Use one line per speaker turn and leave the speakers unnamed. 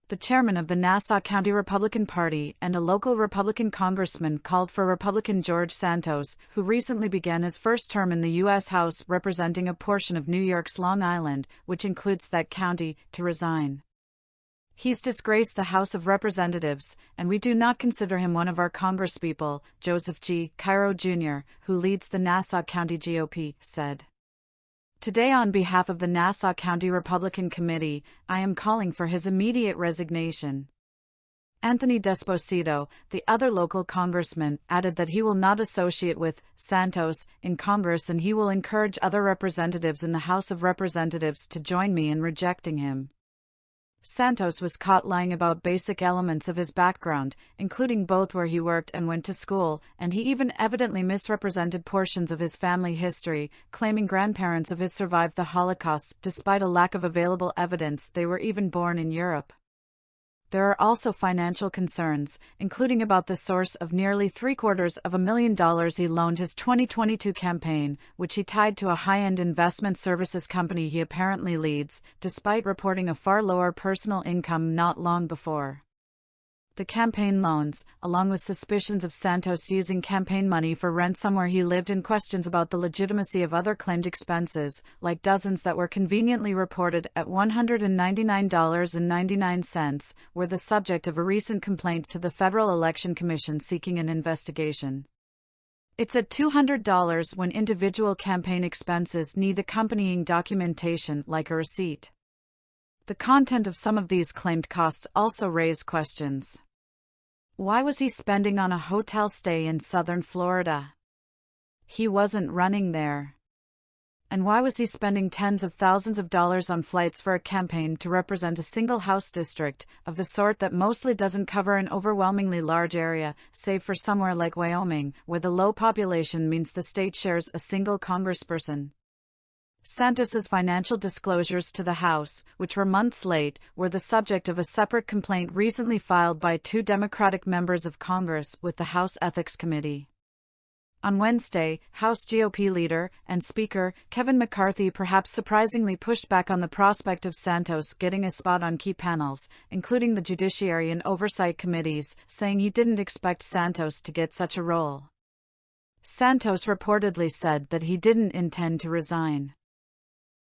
The chairman of the Nassau County Republican Party and a local Republican congressman called for Republican George Santos, who recently began his first term in the U.S. House representing a portion of New York's Long Island, which includes that county, to resign. "He's disgraced the House of Representatives, and we do not consider him one of our congresspeople," Joseph G. Cairo Jr., who leads the Nassau County GOP, said. "Today, on behalf of the Nassau County Republican Committee, I am calling for his immediate resignation." Anthony Desposito, the other local congressman, added that he will not associate with Santos in Congress and he will encourage other representatives in the House of Representatives to join me in rejecting him. Santos was caught lying about basic elements of his background, including both where he worked and went to school, and he even evidently misrepresented portions of his family history, claiming grandparents of his survived the Holocaust despite a lack of available evidence they were even born in Europe. There are also financial concerns, including about the source of nearly $750,000 he loaned his 2022 campaign, which he tied to a high-end investment services company he apparently leads, despite reporting a far lower personal income not long before. The campaign loans, along with suspicions of Santos using campaign money for rent somewhere he lived and questions about the legitimacy of other claimed expenses, like dozens that were conveniently reported at $199.99, were the subject of a recent complaint to the Federal Election Commission seeking an investigation. It's at $200 when individual campaign expenses need accompanying documentation like a receipt. The content of some of these claimed costs also raise questions. Why was he spending on a hotel stay in southern Florida? He wasn't running there. And why was he spending tens of thousands of dollars on flights for a campaign to represent a single House district, of the sort that mostly doesn't cover an overwhelmingly large area, save for somewhere like Wyoming, where the low population means the state shares a single congressperson? Santos's financial disclosures to the House, which were months late, were the subject of a separate complaint recently filed by two Democratic members of Congress with the House Ethics Committee. On Wednesday, House GOP leader and Speaker Kevin McCarthy perhaps surprisingly pushed back on the prospect of Santos getting a spot on key panels, including the Judiciary and Oversight Committees, saying he didn't expect Santos to get such a role. Santos reportedly said that he didn't intend to resign.